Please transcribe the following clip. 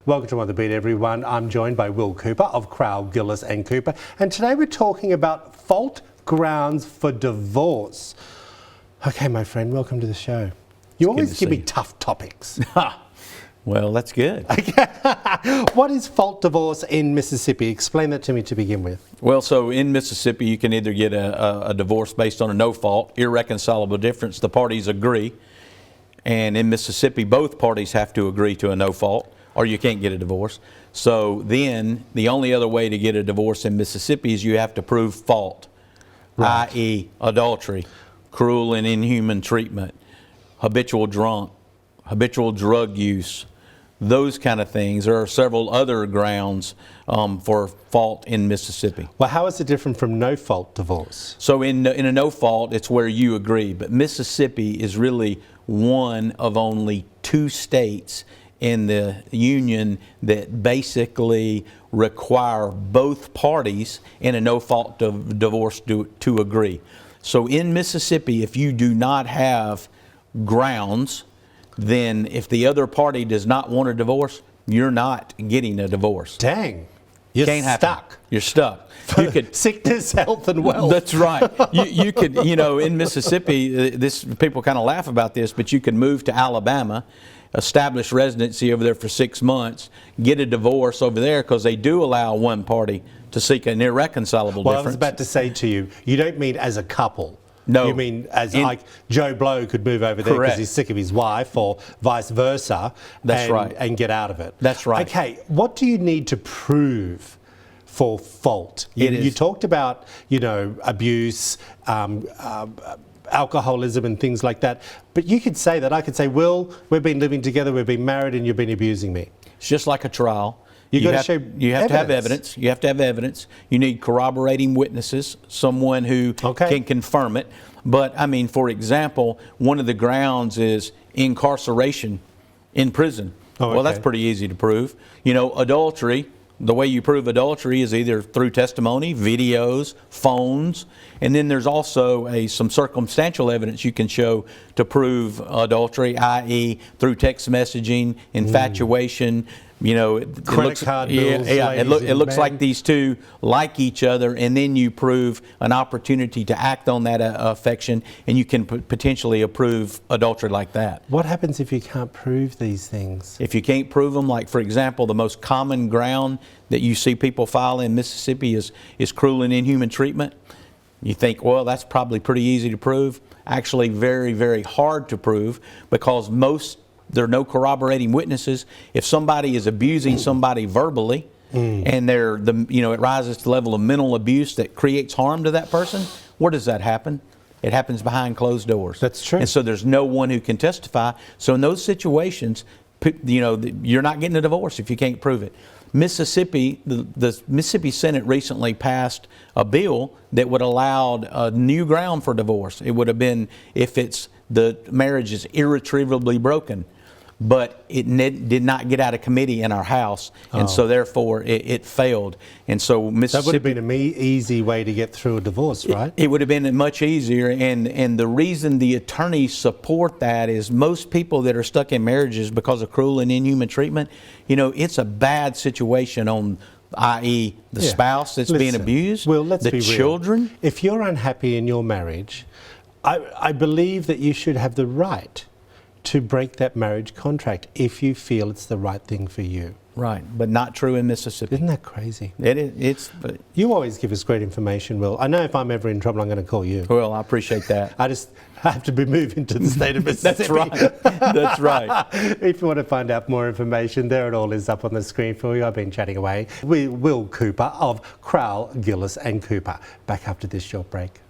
Welcome to On the Beat, everyone. I'm joined by Will Cooper of Crowell Gillis Cooper, and today we're talking about fault grounds for divorce. Okay, my friend, welcome to the show. You always give me tough topics. Well, that's good. What is fault divorce in Mississippi? Explain that to me to begin with. Well, so in Mississippi, you can either get a divorce based on a no fault, irreconcilable difference. The parties agree. And in Mississippi, both parties have to agree to a no fault, or you can't get a divorce. So then the only other way to get a divorce in Mississippi is you have to prove fault, right. i.e. adultery, cruel and inhuman treatment, habitual drunk, habitual drug use, those kind of things. There are several other grounds for fault in Mississippi. Well, how is it different from no fault divorce? So in a no fault, it's where you agree. But Mississippi is really one of only 2 states in the union that basically require both parties in a no fault divorce to agree. So in Mississippi, if you do not have grounds, then if the other party does not want a divorce, you're not getting a divorce. Dang. You're stuck. You're stuck. You could, sickness, health, and wealth. That's right. You could, in Mississippi, people kind of laugh about this, but you could move to Alabama, establish residency over there for 6 months, get a divorce over there because they do allow one party to seek an irreconcilable difference. I was about to say to you, you don't mean as a couple. No. You mean as like Joe Blow could move over there because he's sick of his wife, or vice versa. That's right. And get out of it. That's right. Okay, what do you need to prove for fault? You talked about, abuse, alcoholism and things like that. But you could say that. I could say, Will, we've been living together, we've been married, and you've been abusing me. It's just like a trial. You have to have evidence. You have to have evidence. You need corroborating witnesses, someone who can confirm it. But I mean, for example, one of the grounds is incarceration in prison. Well, that's pretty easy to prove. Adultery. The way you prove adultery is either through testimony, videos, phones, and then there's also some circumstantial evidence you can show to prove adultery, i.e. through text messaging, infatuation. Credit card bills. It looks like these two like each other, and then you prove an opportunity to act on that affection, and you can potentially approve adultery like that. What happens if you can't prove these things? If you can't prove them, like for example, the most common ground that you see people file in Mississippi is cruel and inhuman treatment. You think, well, that's probably pretty easy to prove. Actually, very, very hard to prove because there are no corroborating witnesses. If somebody is abusing somebody verbally and it rises to the level of mental abuse that creates harm to that person, where does that happen? It happens behind closed doors. That's true. And so there's no one who can testify. So in those situations, you're not getting a divorce if you can't prove it. Mississippi, the Mississippi Senate recently passed a bill that would allow a new ground for divorce. It would have been if the marriage is irretrievably broken. But it did not get out of committee in our House, and so therefore it failed. And so Mississippi... That would have been an easy way to get through a divorce, right? It would have been much easier, and the reason the attorneys support that is most people that are stuck in marriages because of cruel and inhuman treatment, it's a bad situation on, i.e. the spouse that's being abused, well, let's be real. Children. If you're unhappy in your marriage, I believe that you should have the right to break that marriage contract if you feel it's the right thing for you. Right, but not true in Mississippi. Isn't that crazy? It is. You always give us great information, Will. I know if I'm ever in trouble, I'm going to call you. Well, I appreciate that. I have to be moving to the state of Mississippi. That's right. That's right. If you want to find out more information, there it all is up on the screen for you. I've been chatting away with Will Cooper of Crowell Gillis Cooper. Back after this short break.